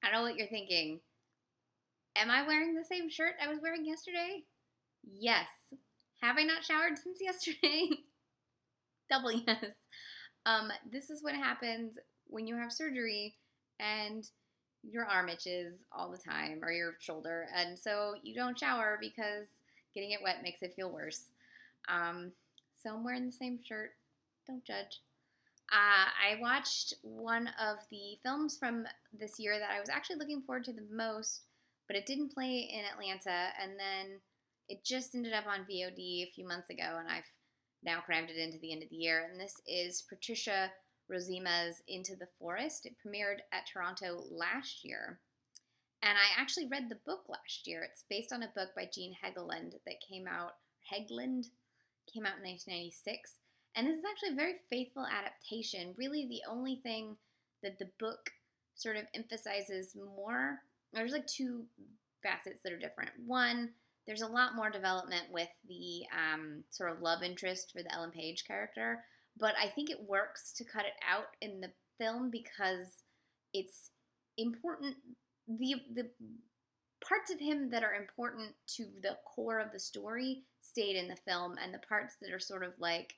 I know what you're thinking. Am I wearing the same shirt I was wearing yesterday? Yes. Have I not showered since yesterday? Double yes. This is what happens when you have surgery and your arm itches all the time or your shoulder, and so you don't shower because getting it wet makes it feel worse. Um, so I'm wearing the same shirt. Don't judge. I watched one of the films from this year that I was actually looking forward to the most, but it didn't play in Atlanta, and then it just ended up on VOD a few months ago, and I've now crammed it into the end of the year. And this is Patricia Rozema's Into the Forest. It premiered at Toronto last year, and I actually read the book last year. It's based on a book by Jean Hegland that came out in 1996. And this is actually a very faithful adaptation. Really, the only thing that the book sort of emphasizes more, there's like two facets that are different. One, there's a lot more development with the sort of love interest for the Ellen Page character, but I think it works to cut it out in the film because it's important. The parts of him that are important to the core of the story stayed in the film, and the parts that are sort of like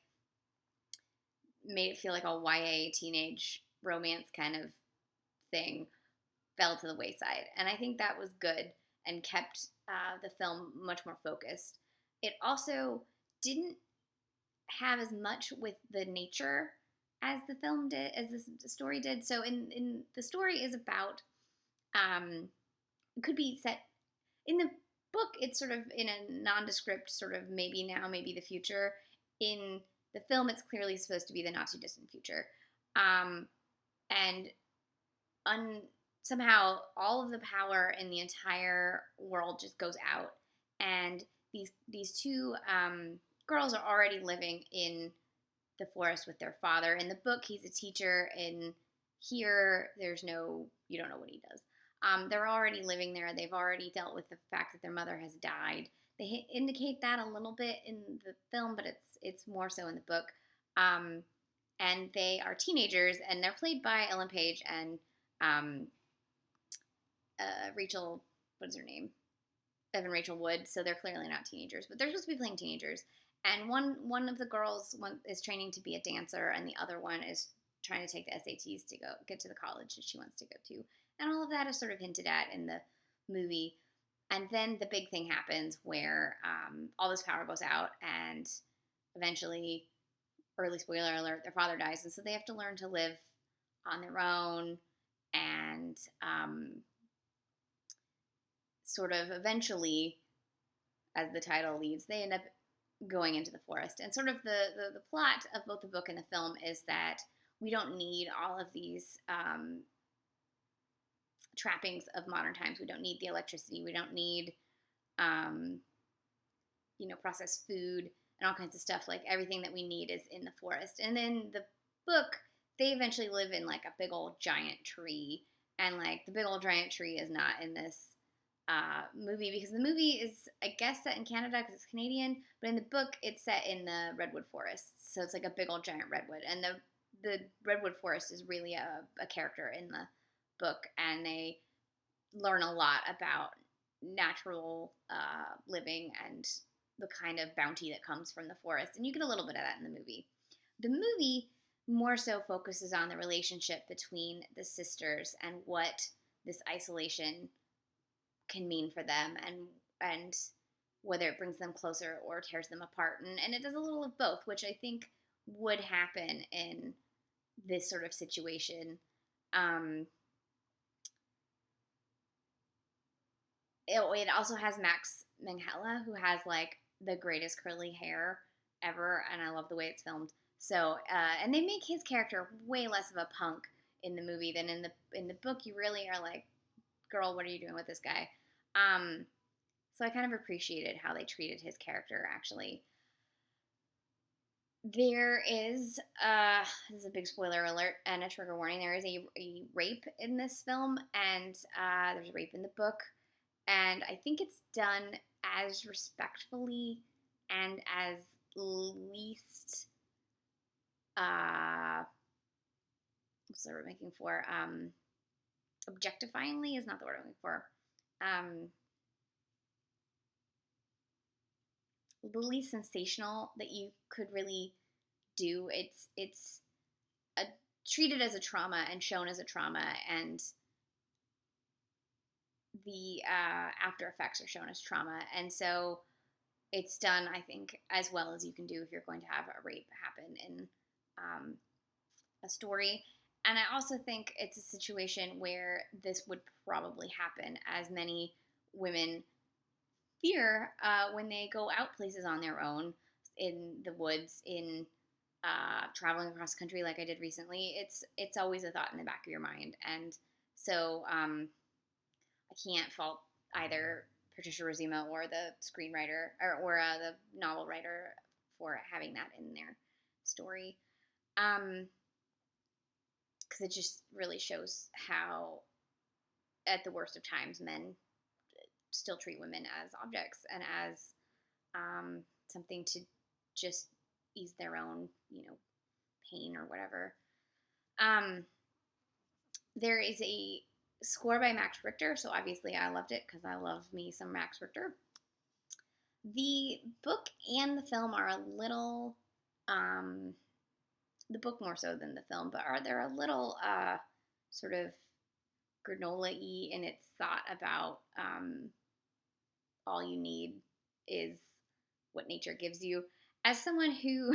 made it feel like a YA teenage romance kind of thing fell to the wayside. And I think that was good and kept the film much more focused. It also didn't have as much with the nature as the film did, as the story did. So in the story is about, it could be set in the book. It's sort of in a nondescript sort of maybe now, maybe the future. In the film, it's clearly supposed to be the not too distant future, and somehow all of the power in the entire world just goes out, and these two girls are already living in the forest with their father. In the book, he's a teacher, and here you don't know what he does. They're already living there. They've already dealt with the fact that their mother has died. They indicate that a little bit in the film, but it's more so in the book. And they are teenagers, and they're played by Ellen Page and Rachel. What is her name? Evan Rachel Wood. So they're clearly not teenagers, but they're supposed to be playing teenagers. And one of the girls is training to be a dancer, and the other one is trying to take the SATs to get to the college that she wants to go to. And all of that is sort of hinted at in the movie. And then the big thing happens where all this power goes out, and eventually, early spoiler alert, their father dies. And so they have to learn to live on their own, and sort of eventually, as the title leads, they end up going into the forest. And sort of the plot of both the book and the film is that we don't need all of these trappings of modern times. We don't need the electricity. We don't need, processed food and all kinds of stuff. Like, everything that we need is in the forest. And then the book, they eventually live in like a big old giant tree. And like the big old giant tree is not in this movie, because the movie is, I guess, set in Canada because it's Canadian. But in the book, it's set in the redwood forest. So it's like a big old giant redwood. And the redwood forest is really a character in the book, and they learn a lot about natural living and the kind of bounty that comes from the forest, and you get a little bit of that in the movie. The movie more so focuses on the relationship between the sisters and what this isolation can mean for them, and whether it brings them closer or tears them apart, and it does a little of both, which I think would happen in this sort of situation. It also has Max Minghella, who has like the greatest curly hair ever, and I love the way it's filmed. So, and they make his character way less of a punk in the movie than in the book. You really are like, girl, what are you doing with this guy? So I kind of appreciated how they treated his character, actually. There is, this is a big spoiler alert and a trigger warning, there is a rape in this film, and there's a rape in the book, and I think it's done as respectfully and as least, what's the word I'm making for, objectifyingly is not the word I'm looking for. The least sensational that you could really do. It's treated as a trauma and shown as a trauma, and the after effects are shown as trauma. And so it's done, I think, as well as you can do if you're going to have a rape happen in a story. And I also think it's a situation where this would probably happen, as many women fear when they go out places on their own, in the woods, in traveling across the country like I did recently. It's always a thought in the back of your mind. And so I can't fault either Patricia Rozema or the screenwriter or the novel writer for having that in their story. Because it just really shows how, at the worst of times, men still treat women as objects and as something to just ease their own, pain or whatever. There is a score by Max Richter, so obviously I loved it because I love me some Max Richter. The book and the film are a little, the book more so than the film, but they're a little sort of granola-y in its thought about all you need is what nature gives you. As someone who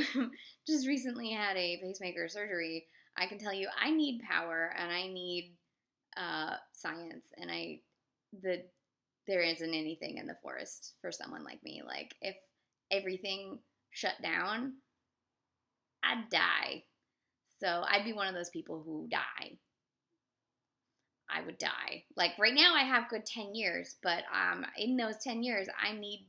just recently had a pacemaker surgery, I can tell you I need power and I need science, and there isn't anything in the forest for someone like me. Like, if everything shut down, I'd die. So I'd be one of those people who die. I would die. Like, right now I have good 10 years, but in those 10 years I need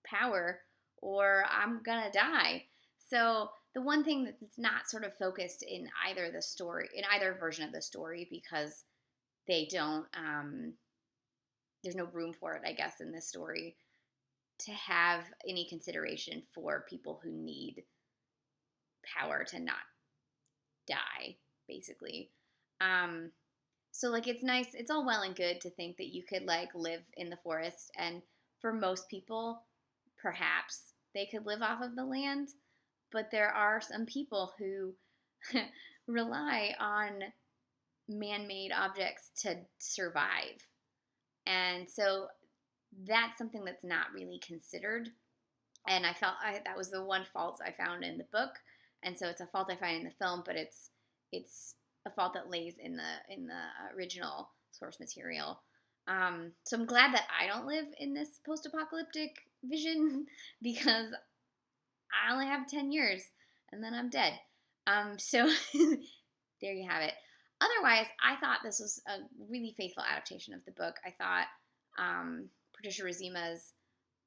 power or I'm gonna die. So the one thing that's not sort of focused in either the story, in either version of the story, because they don't, there's no room for it, I guess, in this story, to have any consideration for people who need power to not die, basically. So, like, it's nice, it's all well and good to think that you could, like, live in the forest, and for most people, perhaps they could live off of the land, but there are some people who rely on man-made objects to survive. And so that's something that's not really considered. And I felt that was the one fault I found in the book, and so it's a fault I find in the film, but it's a fault that lays in the original source material. So I'm glad that I don't live in this post-apocalyptic vision, because I only have 10 years and then I'm dead. So there you have it. Otherwise, I thought this was a really faithful adaptation of the book. I thought Patricia Rozema's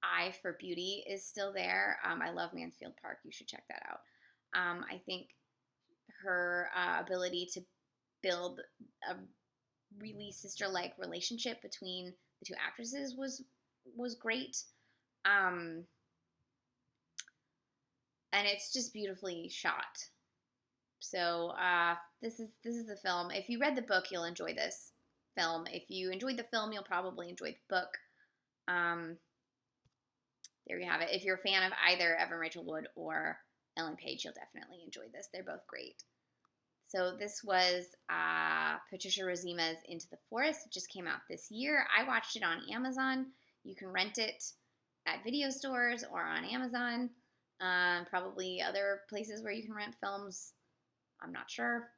eye for beauty is still there. I love Mansfield Park. You should check that out. I think her ability to build a really sister-like relationship between the two actresses was great. And it's just beautifully shot. So this is the film. If you read the book, you'll enjoy this film. If you enjoyed the film, you'll probably enjoy the book. There you have it. If you're a fan of either Evan Rachel Wood or Ellen Page, you'll definitely enjoy this. They're both great. So this was Patricia Rozema's Into the Forest. It just came out this year. I watched it on Amazon. You can rent it at video stores or on Amazon. Probably other places where you can rent films. I'm not sure.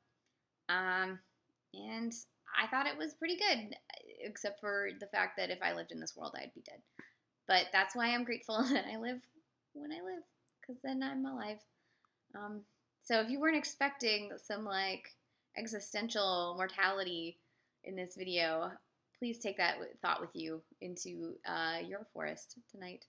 And I thought it was pretty good, except for the fact that if I lived in this world, I'd be dead. But that's why I'm grateful that I live when I live, because then I'm alive. So if you weren't expecting some, like, existential mortality in this video, please take that thought with you into your forest tonight.